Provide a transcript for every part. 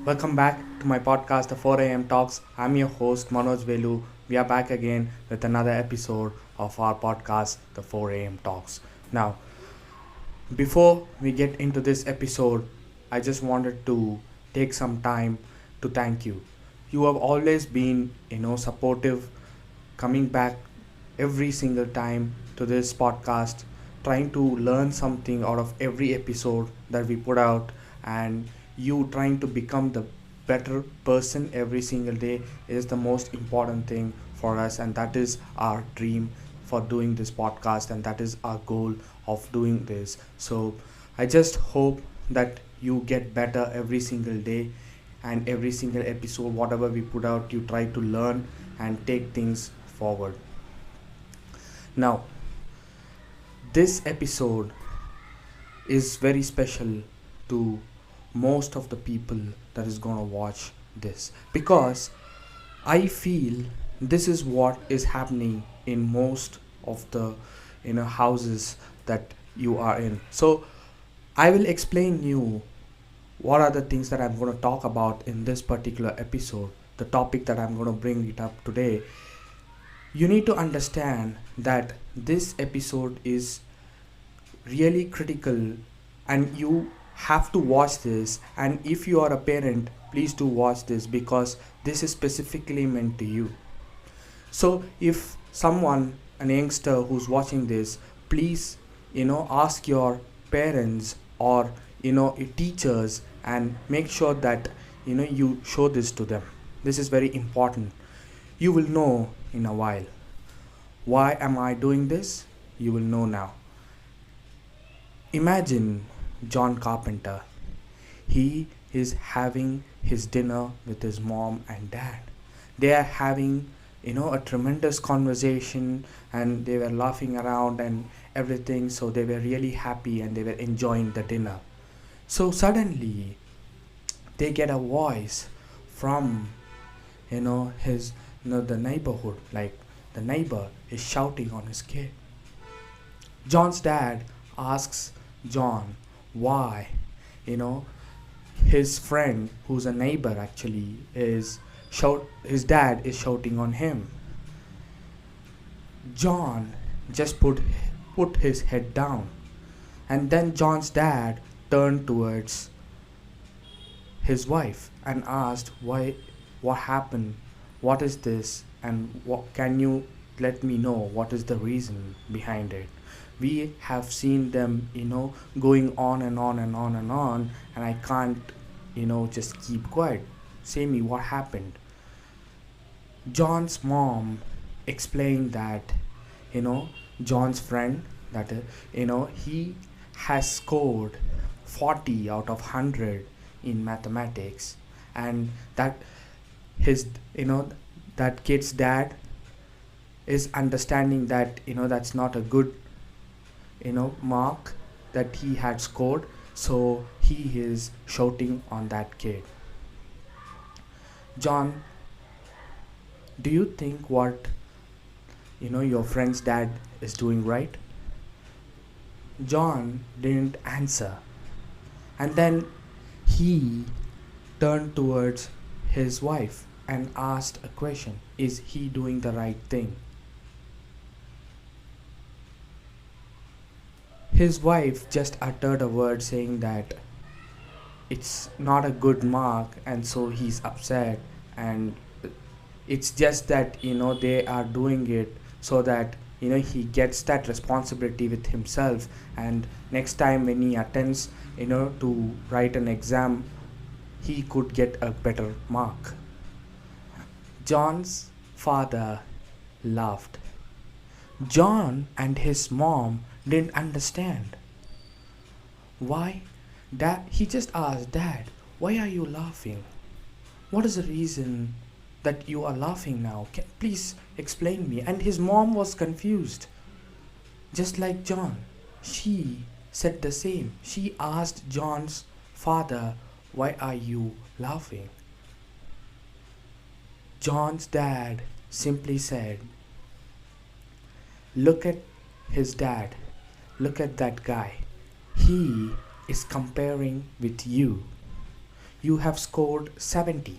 Welcome back to my podcast, The 4 a.m. Talks. I'm your host, Manoj Velu. We are back again with another episode of our podcast, The 4 a.m. Talks. Now, before we get into this episode, I just wanted to take some time to thank you. You have always been, supportive, coming back every single time to this podcast, trying to learn something out of every episode that we put out, and you trying to become the better person every single day is the most important thing for us, and that is our dream for doing this podcast, and that is our goal of doing this. So I just hope that you get better every single day, and every single episode whatever we put out you try to learn and take things forward. Now, this episode is very special to most of the people that is going to watch this, because I feel this is what is happening in most of the houses that you are in. So I will explain you what are the things that I'm going to talk about in this particular episode, the topic that I'm going to bring it up today. You need to understand that this episode is really critical, and you have to watch this. And if you are a parent, please do watch this, because this is specifically meant to you. So if someone, an youngster who's watching this, please ask your parents or your teachers, and make sure that you show this to them. This is very important. You will know in a while. Why am I doing this? You will know now. Imagine John Carpenter. He is having his dinner with his mom and dad. They are having a tremendous conversation, and they were laughing around and everything, so they were really happy and they were enjoying the dinner. So suddenly they get a voice from his the neighborhood, like the neighbor is shouting on his kid. John's dad asks John why his friend, who's a neighbor actually, is his dad is shouting on him. John just put his head down, and then John's dad turned towards his wife and asked, why, what happened, what is this, and what can you let me know what is the reason behind it? We have seen them going on and on and on and on, and I can't just keep quiet. Say me what happened. John's mom explained that John's friend, that he has scored 40 out of 100 in mathematics, and that his that kid's dad is understanding that that's not a good mark that he had scored, so he is shouting on that kid. John, do you think what your friend's dad is doing right? John didn't answer, and then he turned towards his wife and asked a question: is he doing the right thing? His wife just uttered a word saying that it's not a good mark, and so he's upset, and it's just that they are doing it so that he gets that responsibility with himself, and next time when he attends to write an exam, he could get a better mark. John's father laughed. John and his mom didn't understand. Why? Dad, he just asked, Dad, why are you laughing? What is the reason that you are laughing now? Please explain me. And his mom was confused. Just like John, she said the same. She asked John's father, why are you laughing? John's dad simply said, look at his dad. Look at that guy. He is comparing with you. you have scored 70,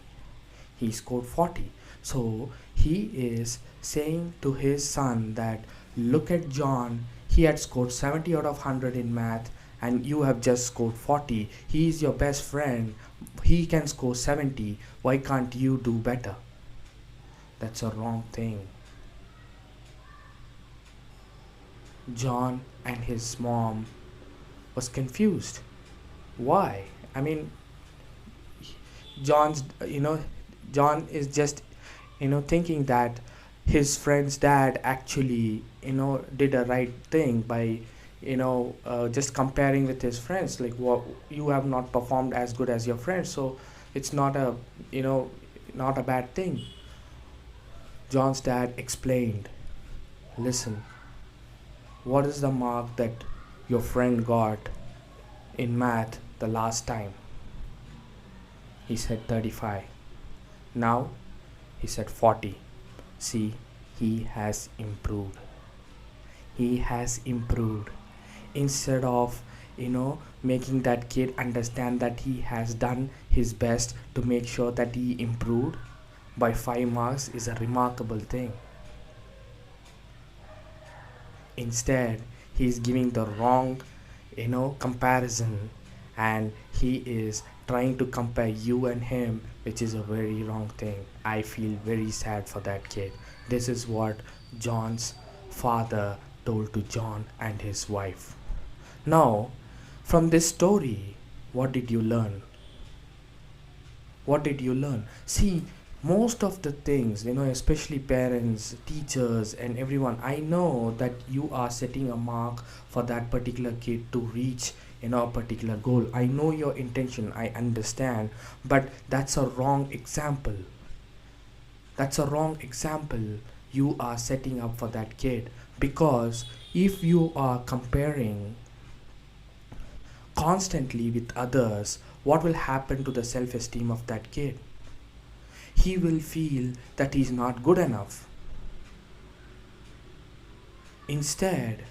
he scored 40. So he is saying to his son that look at John, he had scored 70 out of 100 in math and you have just scored 40. He is your best friend, he can score 70, why can't you do better? That's a wrong thing. John and his mom was confused. Why? I mean, John's, John is just, thinking that his friend's dad actually, did a right thing by, just comparing with his friends. Like, what, you have not performed as good as your friends, so it's not a, you know, not a bad thing. John's dad explained, listen, what is the mark that your friend got in math the last time? He said 35. Now he said 40. See, he has improved. He has improved. Instead of, making that kid understand that he has done his best to make sure that he improved by 5 marks is a remarkable thing. Instead, he is giving the wrong, comparison, and he is trying to compare you and him, which is a very wrong thing. I feel very sad for that kid. This is what John's father told to John and his wife. Now, from this story, what did you learn? What did you learn? See, most of the things, especially parents, teachers, and everyone, I know that you are setting a mark for that particular kid to reach, a particular goal. I know your intention, I understand, but that's a wrong example. That's a wrong example you are setting up for that kid, because if you are comparing constantly with others, what will happen to the self esteem of that kid? He will feel that he is not good enough. Instead,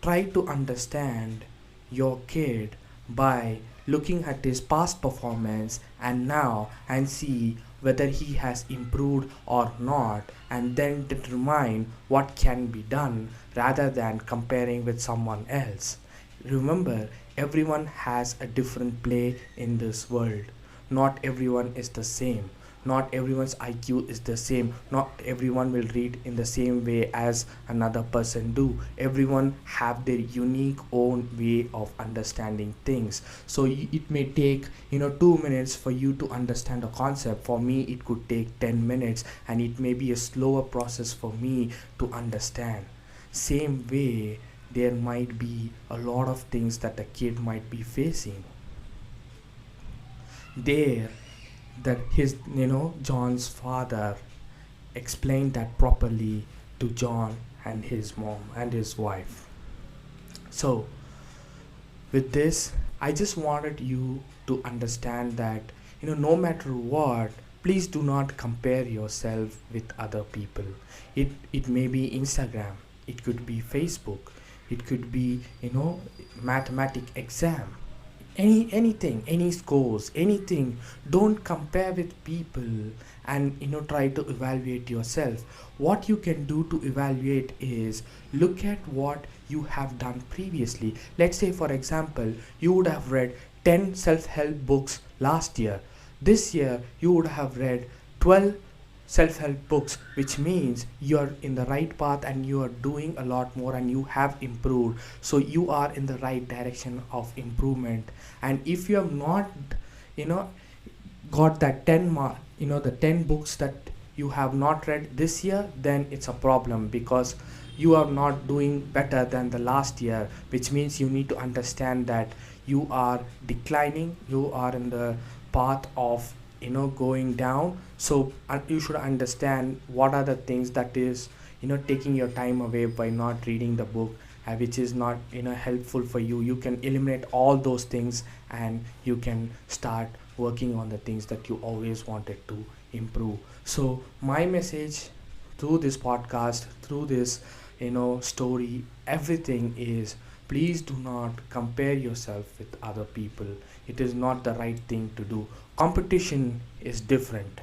try to understand your kid by looking at his past performance and now and see whether he has improved or not, and then determine what can be done rather than comparing with someone else. Remember, everyone has a different play in this world. Not everyone is the same. Not everyone's IQ is the same. Not everyone will read in the same way as another person do. Everyone have their unique own way of understanding things. So it may take 2 minutes for you to understand a concept. For me it could take 10 minutes, and it may be a slower process for me to understand. Same way, there might be a lot of things that a kid might be facing there, that his John's father explained that properly to John and his mom and his wife. So with this, I just wanted you to understand that no matter what, please do not compare yourself with other people. It may be Instagram, it could be Facebook, it could be mathematic exam, anything, any scores, anything. Don't compare with people, and try to evaluate yourself. What you can do to evaluate is look at what you have done previously. Let's say, for example, you would have read 10 self-help books last year. This year you would have read 12 self-help books, which means you're in the right path and you are doing a lot more and you have improved. So you are in the right direction of improvement. And if you have not you know got that 10 mark, the 10 books that you have not read this year, then it's a problem, because you are not doing better than the last year, which means you need to understand that you are declining, you are in the path of going down. So you should understand what are the things that is taking your time away by not reading the book, which is not helpful for you. You can eliminate all those things and you can start working on the things that you always wanted to improve. So my message through this podcast, through this story, everything is Please do not compare yourself with other people. It is not the right thing to do. Competition is different.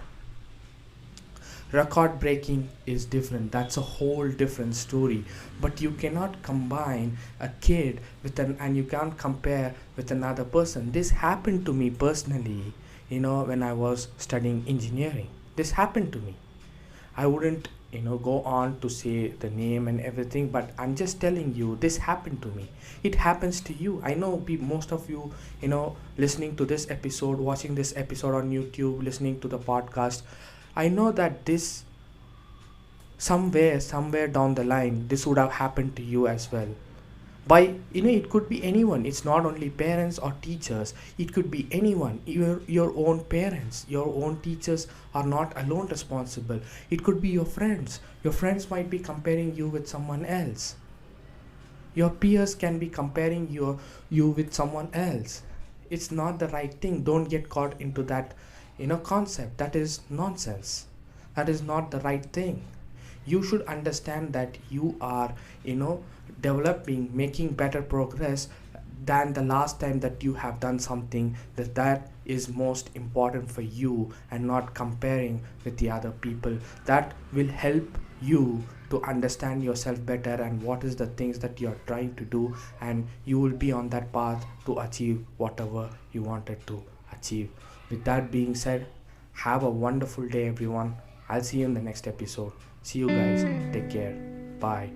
Record breaking is different. That's a whole different story. But you cannot combine a kid with an and you can't compare with another person. This happened to me personally, when I was studying engineering. This happened to me. I wouldn't, go on to say the name and everything, but I'm just telling you this happened to me. It happens to you. I know most of you, listening to this episode, watching this episode on YouTube, listening to the podcast. I know that this somewhere down the line, this would have happened to you as well. By it could be anyone. It's not only parents or teachers. It could be anyone. Your own parents, your own teachers are not alone responsible. It could be your friends. Your friends might be comparing you with someone else. Your peers can be comparing you with someone else. It's not the right thing. Don't get caught into that concept. That is nonsense. That is not the right thing. You should understand that you are developing, making better progress than the last time that you have done something. That is most important for you, and not comparing with the other people. That will help you to understand yourself better and what is the things that you are trying to do, and you will be on that path to achieve whatever you wanted to achieve. With that being said, have a wonderful day, everyone. I'll see you in the next episode. See you guys. Take care. Bye.